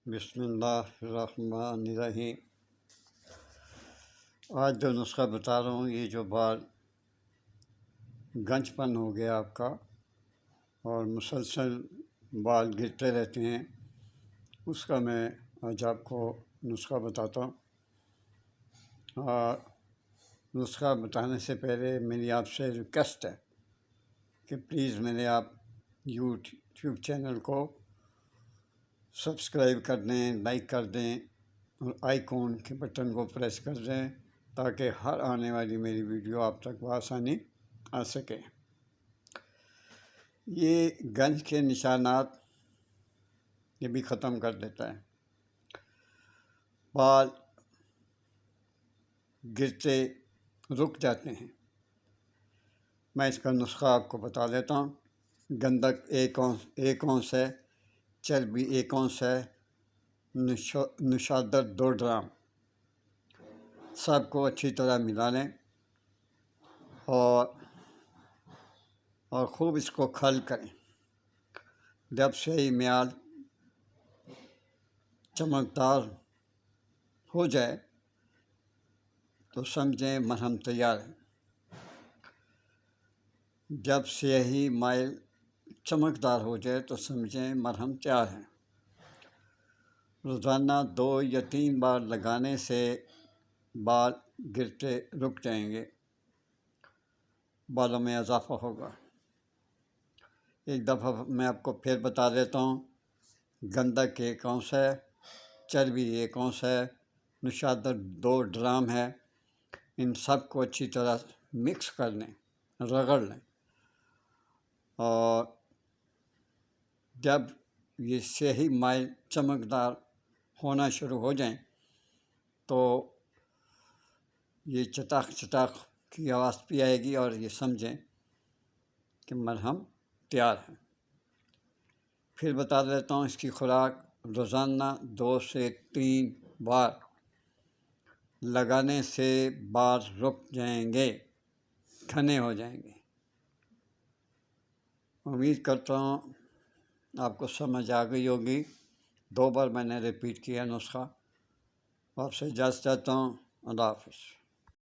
بسم اللہ الرحمن الرحیم۔ آج جو نسخہ بتا رہا ہوں، یہ جو بال گنج پن ہو گیا آپ کا اور مسلسل بال گرتے رہتے ہیں، اس کا میں آج آپ کو نسخہ بتاتا ہوں۔ اور نسخہ بتانے سے پہلے میری آپ سے ریکویسٹ ہے کہ پلیز میرے آپ یوٹیوب چینل کو سبسکرائب کر دیں، لائک کر دیں اور آئیکن کے بٹن کو پریس کر دیں تاکہ ہر آنے والی میری ویڈیو آپ تک بآسانی آ سکے۔ یہ گنج کے نشانات یہ بھی ختم کر دیتا ہے۔ بال گرتے رک جاتے ہیں۔ میں اس کا نسخہ آپ کو بتا دیتا ہوں۔ گندک 1 اونس ہے، چربی 1 اونس ہے، نشادر 2 ڈرام، سب کو اچھی طرح ملا لیں اور خوب اس کو کھل کریں۔ جب صحیح میعاد چمکدار ہو جائے تو سمجھیں مرہم تیار ہے۔ جب سیاہی مائل چمکدار ہو جائے تو سمجھیں مرہم تیار ہے۔ روزانہ 2 یا 3 بار لگانے سے بال گرتے رک جائیں گے، بالوں میں اضافہ ہوگا۔ ایک دفعہ میں آپ کو پھر بتا دیتا ہوں۔ گندک 1 اونس ہے، چربی 1 اونس ہے، نشادر 2 ڈرام ہے۔ ان سب کو اچھی طرح مکس کر لیں، رگڑ لیں، اور جب یہ سیاہی مائل چمکدار ہونا شروع ہو جائیں تو یہ چٹاخ چٹاخ کی آواز بھی آئے گی اور یہ سمجھیں کہ مرہم تیار ہے۔ پھر بتا دیتا ہوں اس کی خوراک۔ روزانہ 2 سے 3 بار لگانے سے بال رک جائیں گے، گھنے ہو جائیں گے۔ امید کرتا ہوں آپ کو سمجھ آ گئی ہوگی۔ 2 بار میں نے ریپیٹ کیا نسخہ۔ آپ سے اجازت چاہتا ہوں۔ اللہ حافظ۔